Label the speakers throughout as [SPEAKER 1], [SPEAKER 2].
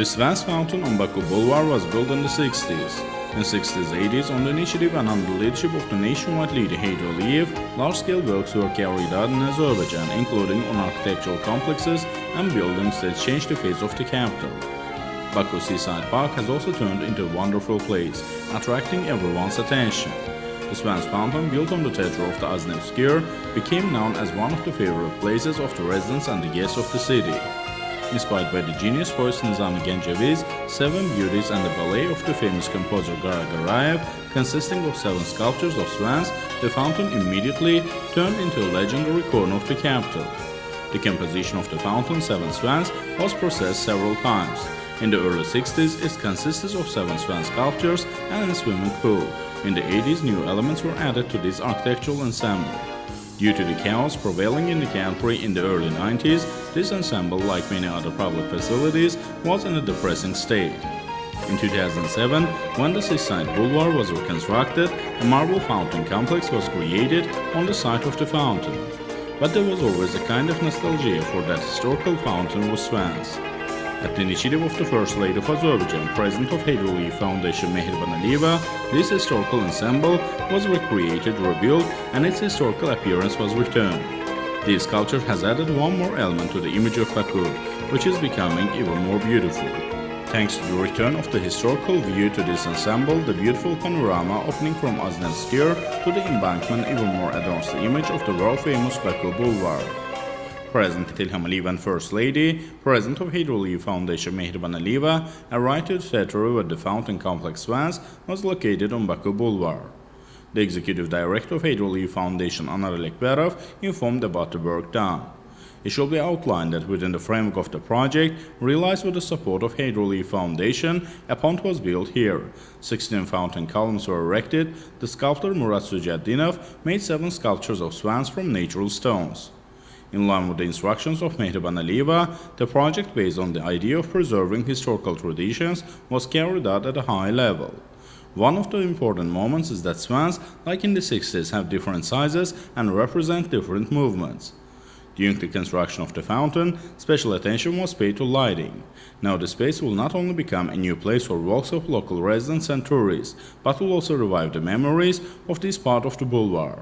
[SPEAKER 1] The Swans fountain on Baku Boulevard was built in the 60s. In 60s-80s, on the initiative and under the leadership of the nationwide leader Heydar Aliyev, large-scale works were carried out in Azerbaijan, including on architectural complexes and buildings that changed the face of the capital. Baku Seaside Park has also turned into a wonderful place, attracting everyone's attention. The Swans fountain, built on the theater of the Azneft Square, became known as one of the favorite places of the residents and the guests of the city. Inspired by the genius poet Nizami Ganjavi's 7 Beauties and the ballet of the famous composer Gara Garayev, consisting of 7 sculptures of swans, the fountain immediately turned into a legendary corner of the capital. The composition of the fountain, 7 swans, was processed several times. In the early 60s, it consisted of 7 swan sculptures and a swimming pool. In the 80s, new elements were added to this architectural ensemble. Due to the chaos prevailing in the country in the early 90s, this ensemble, like many other public facilities, was in a depressing state. In 2007, when the seaside boulevard was reconstructed, a marble fountain complex was created on the site of the fountain. But there was always a kind of nostalgia for that historical fountain with swans. At the initiative of the First Lady of Azerbaijan, President of Heydar Aliyev Foundation Mehriban Aliyeva, this historical ensemble was recreated, rebuilt, and its historical appearance was returned. This sculpture has added one more element to the image of Baku, which is becoming even more beautiful. Thanks to the return of the historical view to this ensemble, the beautiful panorama opening from Azneft Square to the embankment even more adorns the image of the world-famous Baku Boulevard. President Ilham Aliyev and First Lady, President of Heydar Aliyev Foundation Mehriban Aliyeva, arrived to the theater where the fountain complex Swans was located on Baku Boulevard. The Executive Director of Heydar Aliyev Foundation, Anar informed about the work done. It shall be outlined that within the framework of the project, realized with the support of Heydar Aliyev Foundation, a pond was built here. 16 fountain columns were erected. The sculptor Murat Sujaddinov made 7 sculptures of swans from natural stones. In line with the instructions of Mehriban Aliyeva, the project based on the idea of preserving historical traditions was carried out at a high level. One of the important moments is that swans, like in the 60s, have different sizes and represent different movements. During the construction of the fountain, special attention was paid to lighting. Now the space will not only become a new place for walks of local residents and tourists, but will also revive the memories of this part of the boulevard.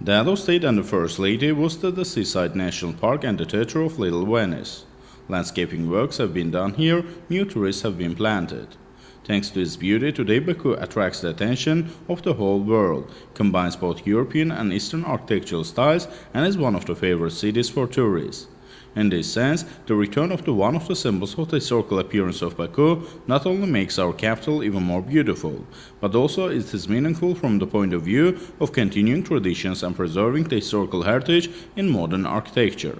[SPEAKER 1] The head of state and the First Lady visited the Seaside National Park and the Theatre of Little Venice. Landscaping works have been done here, new trees have been planted. Thanks to its beauty, today Baku attracts the attention of the whole world, combines both European and Eastern architectural styles, and is one of the favorite cities for tourists. In this sense, the return of one of the symbols of the historical appearance of Baku not only makes our capital even more beautiful, but also it is meaningful from the point of view of continuing traditions and preserving the historical heritage in modern architecture.